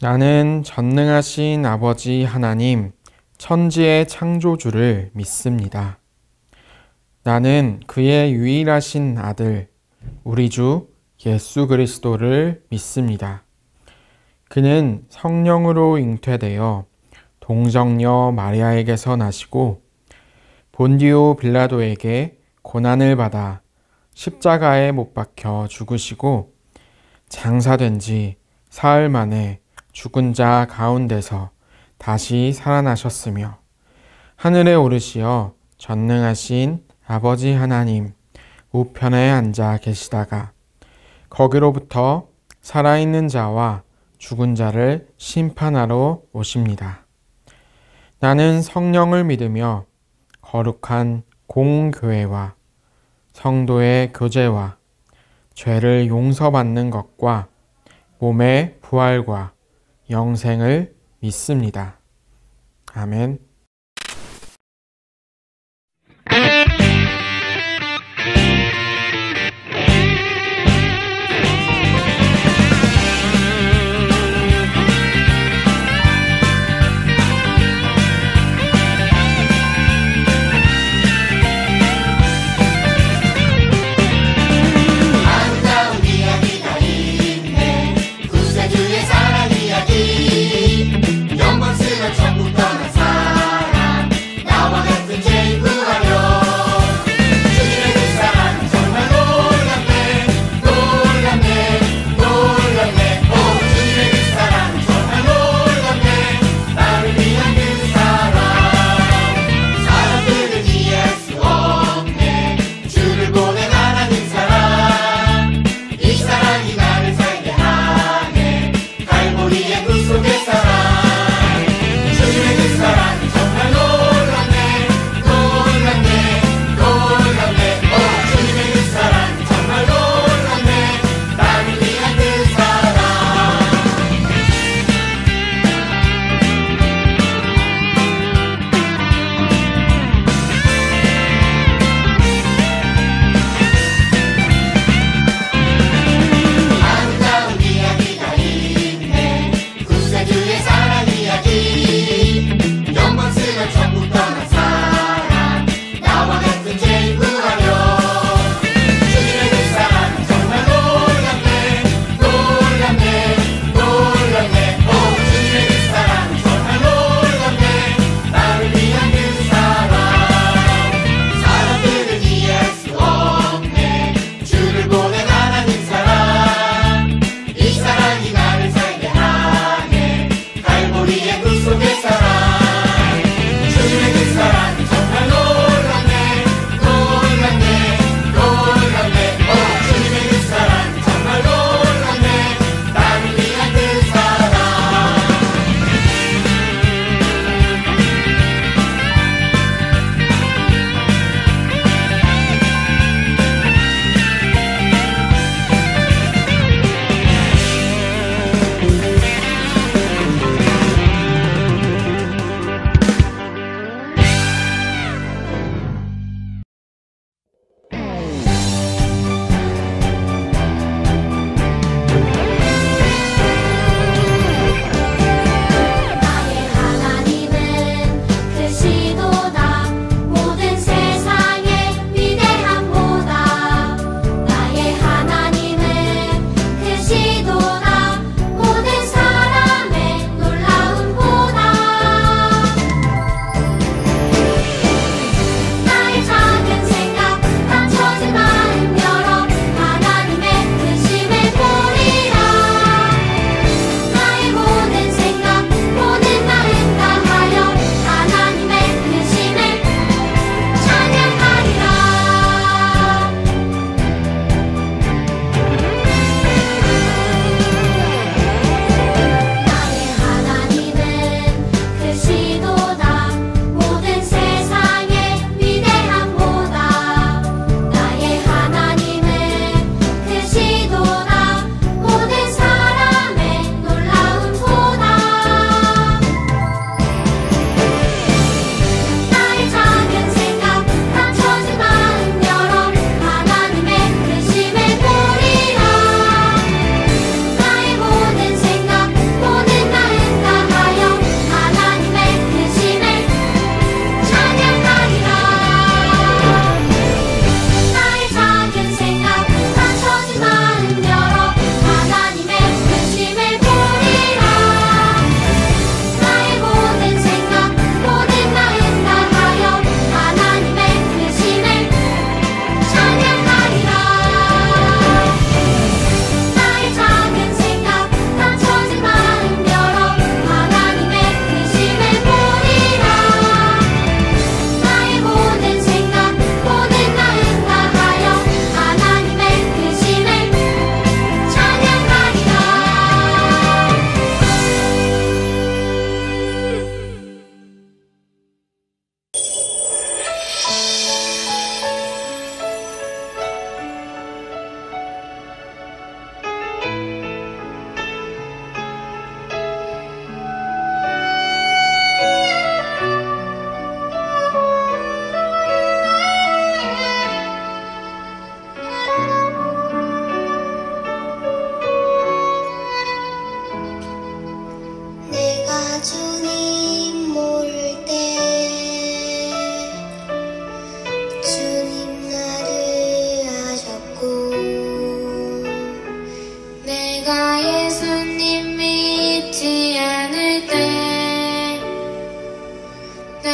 나는 전능하신 아버지 하나님, 천지의 창조주를 믿습니다. 나는 그의 유일하신 아들, 우리 주 예수 그리스도를 믿습니다. 그는 성령으로 잉태되어 동정녀 마리아에게서 나시고 본디오 빌라도에게 고난을 받아 십자가에 못 박혀 죽으시고 장사된 지 사흘 만에 죽은 자 가운데서 다시 살아나셨으며 하늘에 오르시어 전능하신 아버지 하나님 우편에 앉아 계시다가 거기로부터 살아있는 자와 죽은 자를 심판하러 오십니다. 나는 성령을 믿으며 거룩한 공교회와 성도의 교제와 죄를 용서받는 것과 몸의 부활과 영생을 믿습니다. 아멘. 영광스런 천국 떠난 사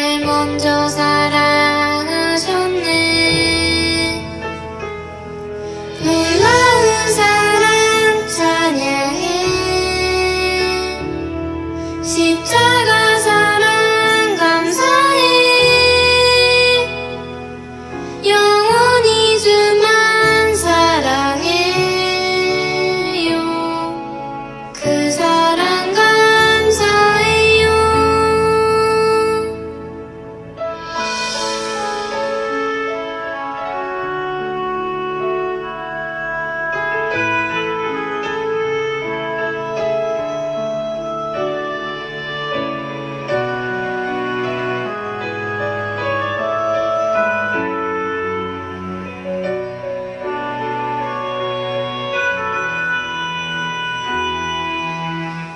날 먼저 사랑하셨네. 놀라운 사랑 찬양해. 십자가 사랑 감사해. 영원히 주만 사랑해요. 그 사랑 감사해요.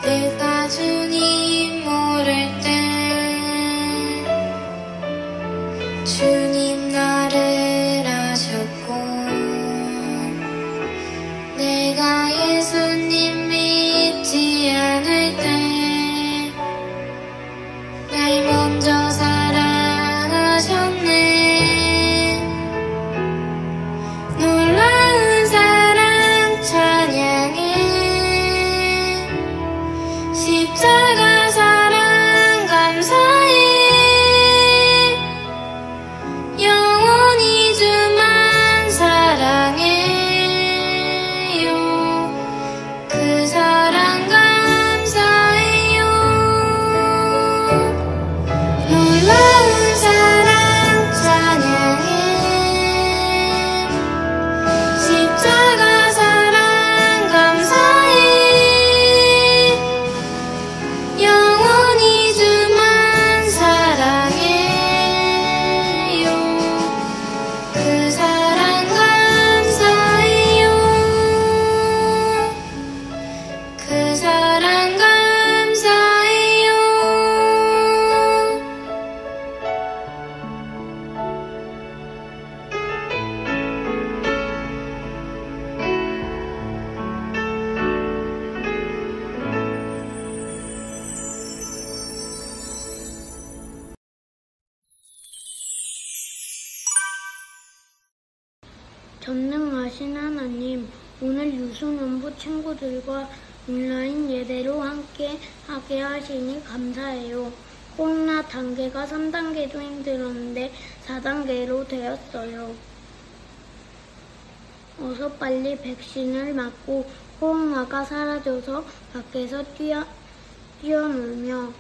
내가 주님 모를 때 주님 나를 아셨고, 내가 예수님 믿지 않을 때 날 먼저 사랑하셨네. 놀라운 사랑 찬양해. 십자가 사랑 감사해. 영원히 주만 사랑해요. 그 사랑 감사해요. 놀라운 사랑 찬양해. 십자가 사랑 감사해. 영원히 주만 사랑해요. 그 사랑 감사해요. 그 사랑 감사해요. 전능하신 하나님, 오늘 유소년부 친구들과 온라인 예배로 함께 하게 하시니 감사해요. 코로나 단계가 3단계도 힘들었는데 4단계로 되었어요. 어서 빨리 백신을 맞고 코로나가 사라져서 밖에서 뛰어놀며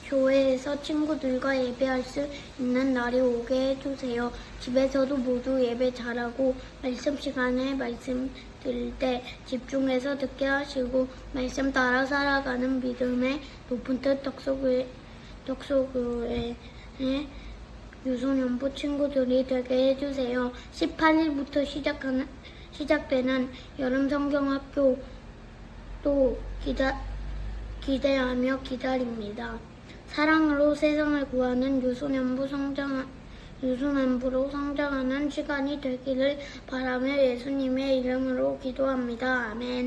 교회에서 친구들과 예배할 수 있는 날이 오게 해주세요. 집에서도 모두 예배 잘하고 말씀 시간에 말씀 들을 때 집중해서 듣게 하시고 말씀 따라 살아가는 믿음의 높은 뜻 덕소교회의 유소년부 친구들이 되게 해주세요. 18일부터 시작되는 여름 성경학교 또 기대하며 기다립니다. 사랑으로 세상을 구하는 유소년부로 성장하는 시간이 되기를 바라며 예수님의 이름으로 기도합니다. 아멘.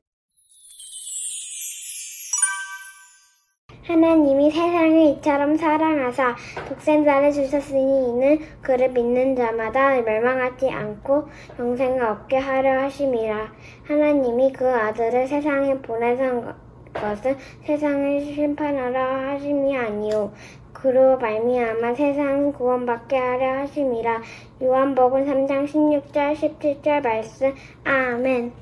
하나님이 세상을 이처럼 사랑하사 독생자를 주셨으니 이는 그를 믿는 자마다 멸망하지 않고 영생을 얻게 하려 하심이라. 하나님이 그 아들을 세상에 보내신 것은 세상을 심판하려 하심이 아니요 그로 말미암아 세상을 구원받게 하려 하심이라. 요한복음 3장 16절 17절 말씀. 아멘.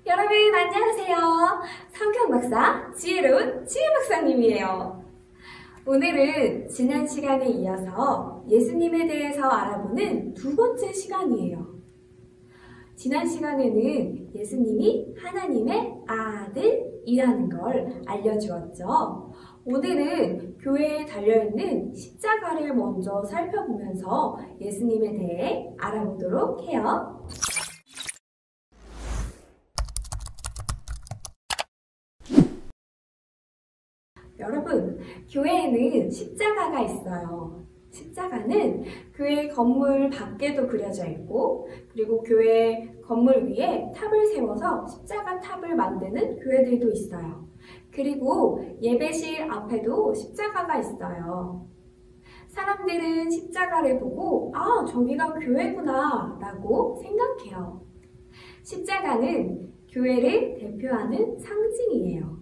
여러분 안녕하세요. 성경박사 지혜로운 지혜박사님이에요. 오늘은 지난 시간에 이어서 예수님에 대해서 알아보는 두 번째 시간이에요. 지난 시간에는 예수님이 하나님의 아들이라는 걸 알려주었죠. 오늘은 교회에 달려있는 십자가를 먼저 살펴보면서 예수님에 대해 알아보도록 해요. 여러분, 교회에는 십자가가 있어요. 십자가는 교회 건물 밖에도 그려져 있고, 그리고 교회 건물 위에 탑을 세워서 십자가 탑을 만드는 교회들도 있어요. 그리고 예배실 앞에도 십자가가 있어요. 사람들은 십자가를 보고 아, 저기가 교회구나 라고 생각해요. 십자가는 교회를 대표하는 상징이에요.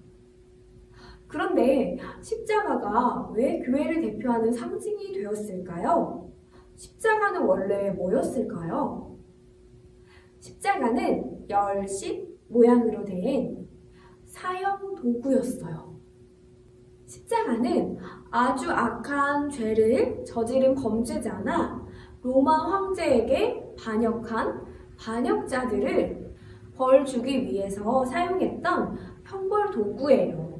그런데 십자가가 왜 교회를 대표하는 상징이 되었을까요? 십자가는 원래 뭐였을까요? 십자가는 열십 모양으로 된 사형 도구였어요. 십자가는 아주 악한 죄를 저지른 범죄자나 로마 황제에게 반역한 반역자들을 벌 주기 위해서 사용했던 형벌 도구예요.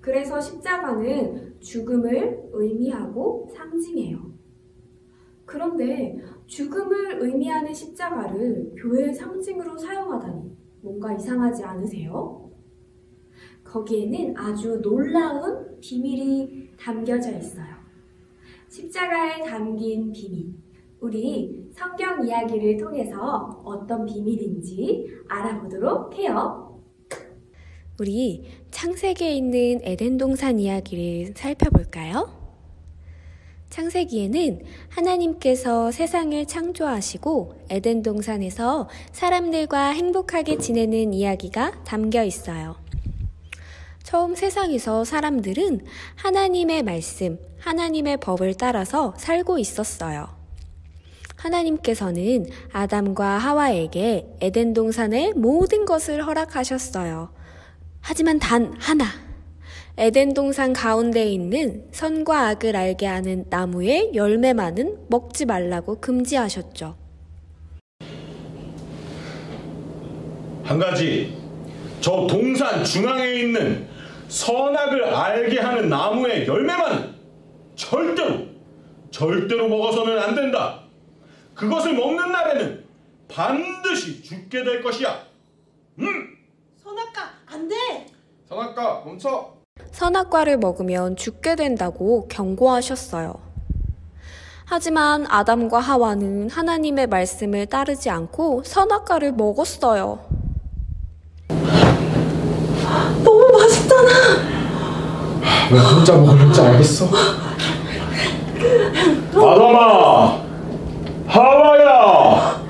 그래서 십자가는 죽음을 의미하고 상징해요. 그런데 죽음을 의미하는 십자가를 교회의 상징으로 사용하다니 뭔가 이상하지 않으세요? 거기에는 아주 놀라운 비밀이 담겨져 있어요. 십자가에 담긴 비밀, 우리 성경 이야기를 통해서 어떤 비밀인지 알아보도록 해요. 우리 창세기에 있는 에덴 동산 이야기를 살펴볼까요? 창세기에는 하나님께서 세상을 창조하시고 에덴 동산에서 사람들과 행복하게 지내는 이야기가 담겨 있어요. 처음 세상에서 사람들은 하나님의 말씀, 하나님의 법을 따라서 살고 있었어요. 하나님께서는 아담과 하와에게 에덴 동산의 모든 것을 허락하셨어요. 하지만 단 하나, 에덴 동산 가운데에 있는 선과 악을 알게 하는 나무의 열매만은 먹지 말라고 금지하셨죠. 한 가지, 저 동산 중앙에 있는 선악을 알게 하는 나무의 열매만은 절대로 먹어서는 안 된다. 그것을 먹는 날에는 반드시 죽게 될 것이야. 선악과 안 돼! 선악과 멈춰! 선악과를 먹으면 죽게 된다고 경고하셨어요. 하지만 아담과 하와는 하나님의 말씀을 따르지 않고 선악과를 먹었어요. 너무 맛있잖아! 왜 혼자 먹는지 알겠어? 아담아! 하와야!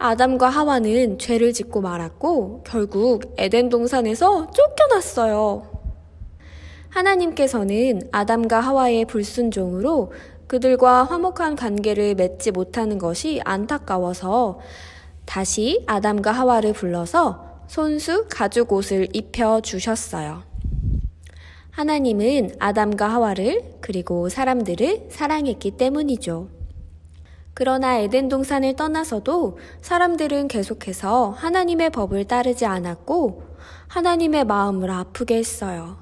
아담과 하와는 죄를 짓고 말았고 결국 에덴 동산에서 쫓겨났어요. 하나님께서는 아담과 하와의 불순종으로 그들과 화목한 관계를 맺지 못하는 것이 안타까워서 다시 아담과 하와를 불러서 손수 가죽 옷을 입혀 주셨어요. 하나님은 아담과 하와를 그리고 사람들을 사랑했기 때문이죠. 그러나 에덴 동산을 떠나서도 사람들은 계속해서 하나님의 법을 따르지 않았고 하나님의 마음을 아프게 했어요.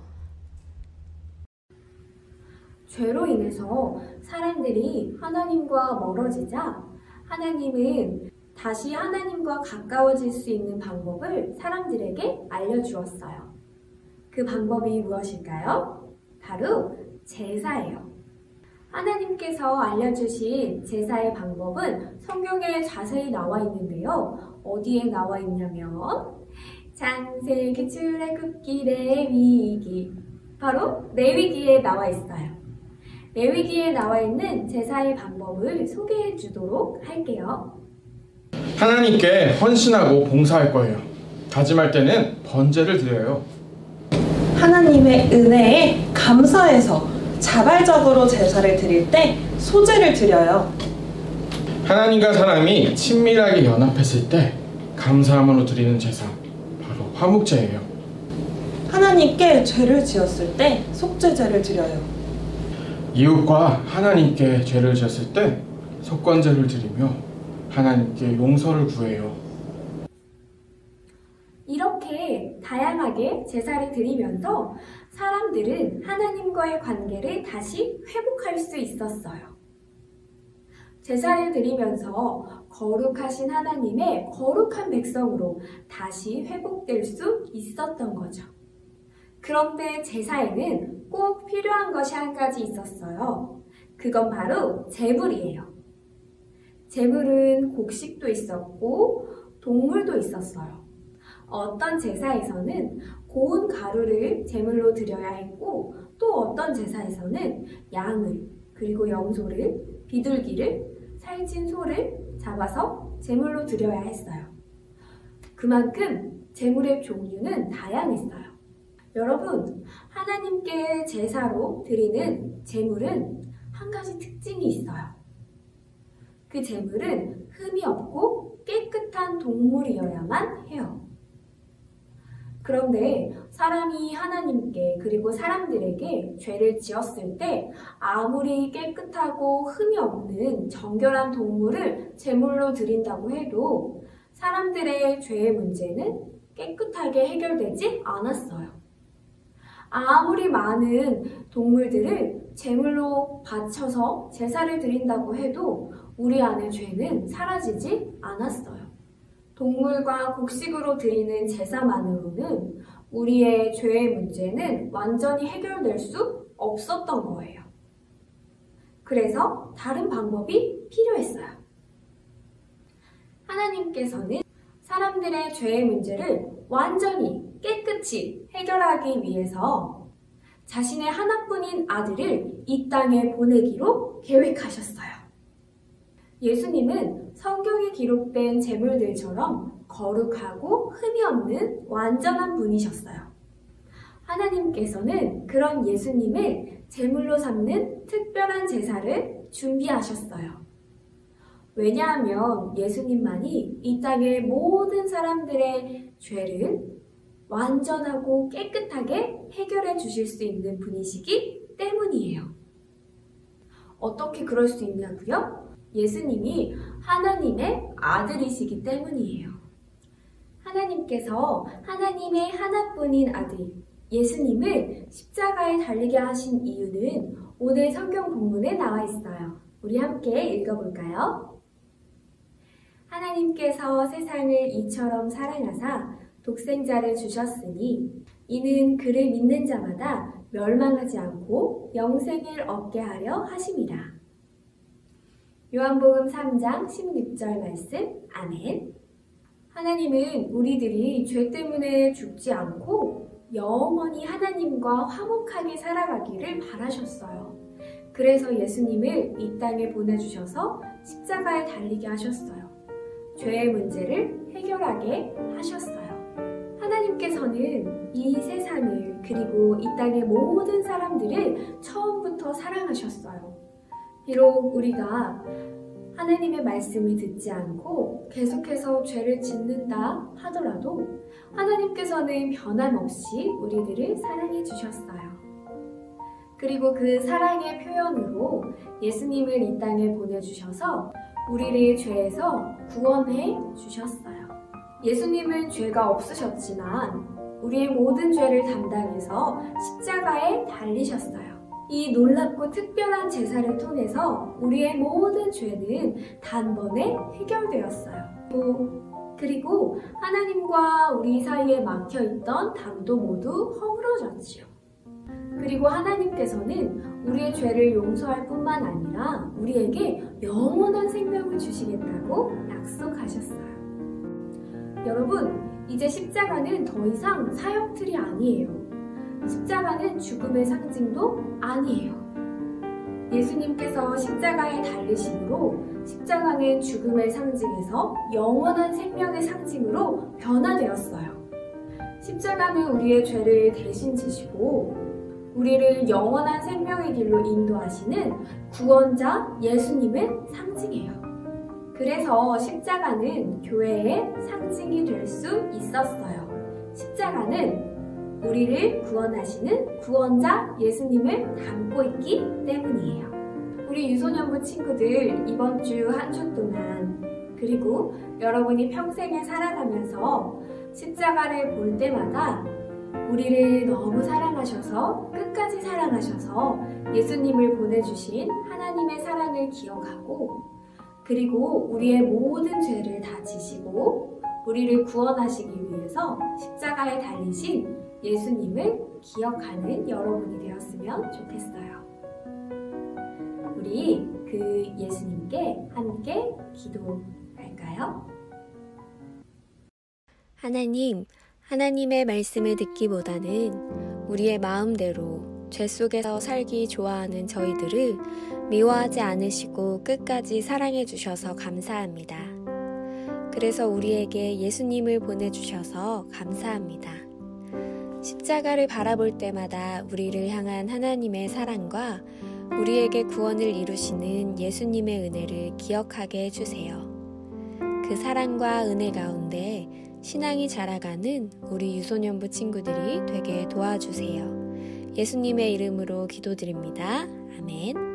죄로 인해서 사람들이 하나님과 멀어지자 하나님은 다시 하나님과 가까워질 수 있는 방법을 사람들에게 알려주었어요. 그 방법이 무엇일까요? 바로 제사예요. 하나님께서 알려주신 제사의 방법은 성경에 자세히 나와 있는데요. 어디에 나와 있냐면 창세기, 출애굽기, 레위기, 바로 레위기에 나와 있어요. 레위기에 나와 있는 제사의 방법을 소개해 주도록 할게요. 하나님께 헌신하고 봉사할 거예요. 다짐할 때는 번제를 드려요. 하나님의 은혜에 감사해서 자발적으로 제사를 드릴 때 소제를 드려요. 하나님과 사람이 친밀하게 연합했을 때 감사함으로 드리는 제사, 바로 화목제예요. 하나님께 죄를 지었을 때 속죄제를 드려요. 이웃과 하나님께 죄를 지었을 때 속건제를 드리며 하나님께 용서를 구해요. 이렇게 다양하게 제사를 드리면서 사람들은 하나님과의 관계를 다시 회복할 수 있었어요. 제사를 드리면서 거룩하신 하나님의 거룩한 백성으로 다시 회복될 수 있었던 거죠. 그런데 제사에는 꼭 필요한 것이 한 가지 있었어요. 그건 바로 제물이에요. 제물은 곡식도 있었고 동물도 있었어요. 어떤 제사에서는 고운 가루를 제물로 드려야 했고 또 어떤 제사에서는 양을 그리고 염소를, 비둘기를, 살찐 소를 잡아서 제물로 드려야 했어요. 그만큼 제물의 종류는 다양했어요. 여러분, 하나님께 제사로 드리는 제물은 한 가지 특징이 있어요. 그 제물은 흠이 없고 깨끗한 동물이어야만 해요. 그런데 사람이 하나님께 그리고 사람들에게 죄를 지었을 때 아무리 깨끗하고 흠이 없는 정결한 동물을 제물로 드린다고 해도 사람들의 죄의 문제는 깨끗하게 해결되지 않았어요. 아무리 많은 동물들을 제물로 바쳐서 제사를 드린다고 해도 우리 안의 죄는 사라지지 않았어요. 동물과 곡식으로 드리는 제사만으로는 우리의 죄의 문제는 완전히 해결될 수 없었던 거예요. 그래서 다른 방법이 필요했어요. 하나님께서는 사람들의 죄의 문제를 완전히 깨끗이 해결하기 위해서 자신의 하나뿐인 아들을 이 땅에 보내기로 계획하셨어요. 예수님은 성경에 기록된 제물들처럼 거룩하고 흠이 없는 완전한 분이셨어요. 하나님께서는 그런 예수님을 제물로 삼는 특별한 제사를 준비하셨어요. 왜냐하면 예수님만이 이 땅의 모든 사람들의 죄를 완전하고 깨끗하게 해결해 주실 수 있는 분이시기 때문이에요. 어떻게 그럴 수 있냐고요? 예수님이 하나님의 아들이시기 때문이에요. 하나님께서 하나님의 하나뿐인 아들 예수님을 십자가에 달리게 하신 이유는 오늘 성경 본문에 나와 있어요. 우리 함께 읽어볼까요? 하나님께서 세상을 이처럼 사랑하사 독생자를 주셨으니 이는 그를 믿는 자마다 멸망하지 않고 영생을 얻게 하려 하심이라. 요한복음 3장 16절 말씀. 아멘. 하나님은 우리들이 죄 때문에 죽지 않고 영원히 하나님과 화목하게 살아가기를 바라셨어요. 그래서 예수님을 이 땅에 보내주셔서 십자가에 달리게 하셨어요. 죄의 문제를 해결하게 하셨어요. 하나님께서는 이 세상을 그리고 이 땅의 모든 사람들을 처음부터 사랑하셨어요. 비록 우리가 하나님의 말씀을 듣지 않고 계속해서 죄를 짓는다 하더라도 하나님께서는 변함없이 우리들을 사랑해 주셨어요. 그리고 그 사랑의 표현으로 예수님을 이 땅에 보내주셔서 우리를 죄에서 구원해 주셨어요. 예수님은 죄가 없으셨지만 우리의 모든 죄를 담당해서 십자가에 달리셨어요. 이 놀랍고 특별한 제사를 통해서 우리의 모든 죄는 단번에 해결되었어요. 그리고 하나님과 우리 사이에 막혀있던 담도 모두 허물어졌지요. 그리고 하나님께서는 우리의 죄를 용서할 뿐만 아니라 우리에게 영원한 생명을 주시겠다고 약속하셨어요. 여러분, 이제 십자가는 더 이상 사형틀이 아니에요. 십자가는 죽음의 상징도 아니에요. 예수님께서 십자가에 달리심으로 십자가는 죽음의 상징에서 영원한 생명의 상징으로 변화되었어요. 십자가는 우리의 죄를 대신 지시고 우리를 영원한 생명의 길로 인도하시는 구원자 예수님을 상징해요. 그래서 십자가는 교회의 상징이 될 수 있었어요. 십자가는 우리를 구원하시는 구원자 예수님을 담고 있기 때문이에요. 우리 유소년부 친구들, 이번 주 한 주 동안 그리고 여러분이 평생에 살아가면서 십자가를 볼 때마다 우리를 너무 사랑하셔서 끝까지 사랑하셔서 예수님을 보내주신 하나님의 사랑을 기억하고 그리고 우리의 모든 죄를 다 지시고 우리를 구원하시기 위해서 십자가에 달리신 예수님을 기억하는 여러분이 되었으면 좋겠어요. 우리 그 예수님께 함께 기도할까요? 하나님, 하나님의 말씀을 듣기보다는 우리의 마음대로 죄 속에서 살기 좋아하는 저희들을 미워하지 않으시고 끝까지 사랑해 주셔서 감사합니다. 그래서 우리에게 예수님을 보내주셔서 감사합니다. 십자가를 바라볼 때마다 우리를 향한 하나님의 사랑과 우리에게 구원을 이루시는 예수님의 은혜를 기억하게 해주세요. 그 사랑과 은혜 가운데 신앙이 자라가는 우리 유소년부 친구들이 되게 도와주세요. 예수님의 이름으로 기도드립니다. 아멘.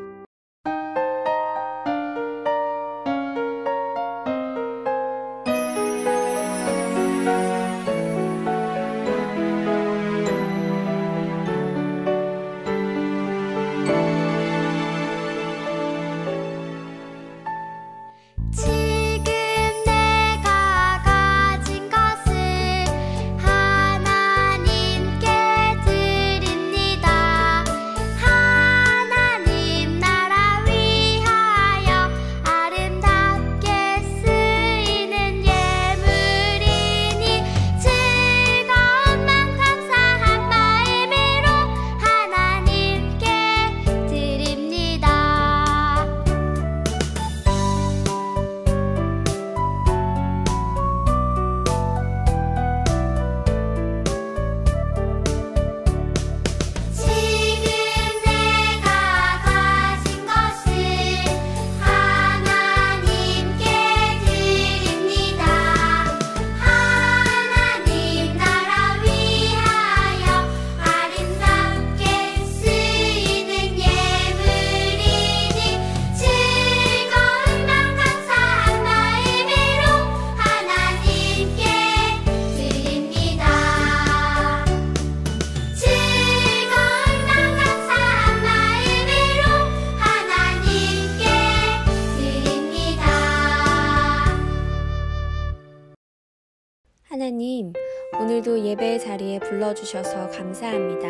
하나님, 오늘도 예배의 자리에 불러주셔서 감사합니다.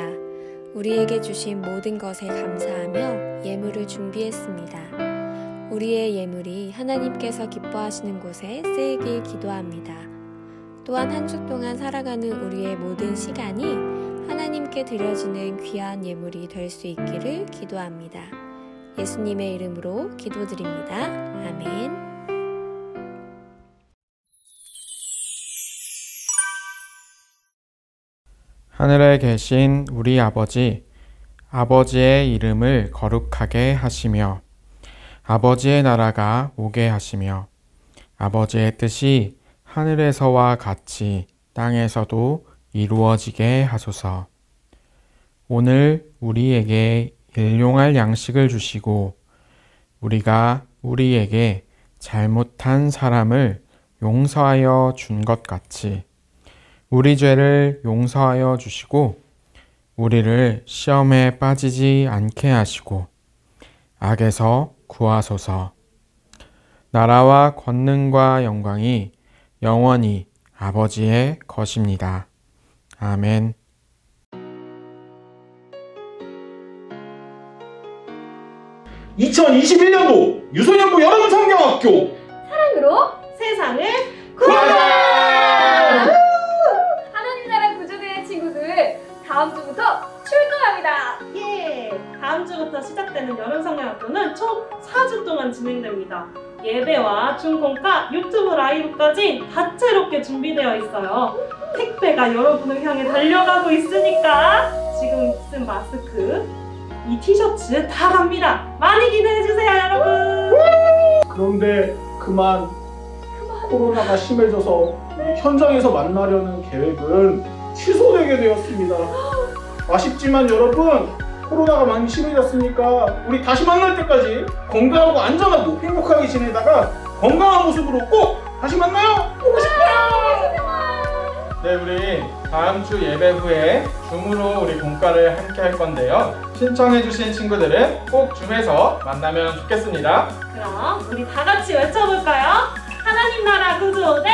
우리에게 주신 모든 것에 감사하며 예물을 준비했습니다. 우리의 예물이 하나님께서 기뻐하시는 곳에 쓰이길 기도합니다. 또한 한 주 동안 살아가는 우리의 모든 시간이 하나님께 드려지는 귀한 예물이 될 수 있기를 기도합니다. 예수님의 이름으로 기도드립니다. 아멘. 하늘에 계신 우리 아버지, 아버지의 이름을 거룩하게 하시며 아버지의 나라가 오게 하시며 아버지의 뜻이 하늘에서와 같이 땅에서도 이루어지게 하소서. 오늘 우리에게 일용할 양식을 주시고 우리가 우리에게 잘못한 사람을 용서하여 준 것 같이 우리 죄를 용서하여 주시고 우리를 시험에 빠지지 않게 하시고 악에서 구하소서. 나라와 권능과 영광이 영원히 아버지의 것입니다. 아멘. (2021년도) 유소년부 여러분 성경학교 사랑으로 세상을 구하자! 하나님 나라 구조대의 친구들 다음 주부터 출동합니다. 예! 다음 주부터 시작되는 여름성경학교는 총 4주 동안 진행됩니다. 예배와 중공과 유튜브 라이브까지 다채롭게 준비되어 있어요. 택배가 여러분을 향해 달려가고 있으니까 지금 쓴 마스크, 이 티셔츠 다 갑니다. 많이 기대해주세요, 여러분. 그런데 그만 코로나가 심해져서 현장에서 만나려는 계획은 취소되게 되었습니다. 아쉽지만 여러분, 코로나가 많이 심해졌으니까 우리 다시 만날 때까지 건강하고 안전하고 행복하게 지내다가 건강한 모습으로 꼭 다시 만나요. 보고 싶어요. 네, 우리 다음 주 예배 후에 줌으로 우리 공과를 함께 할 건데요. 신청해주신 친구들은 꼭 줌에서 만나면 좋겠습니다. 그럼 우리 다 같이 외쳐볼까요? 하나님 나라 구조대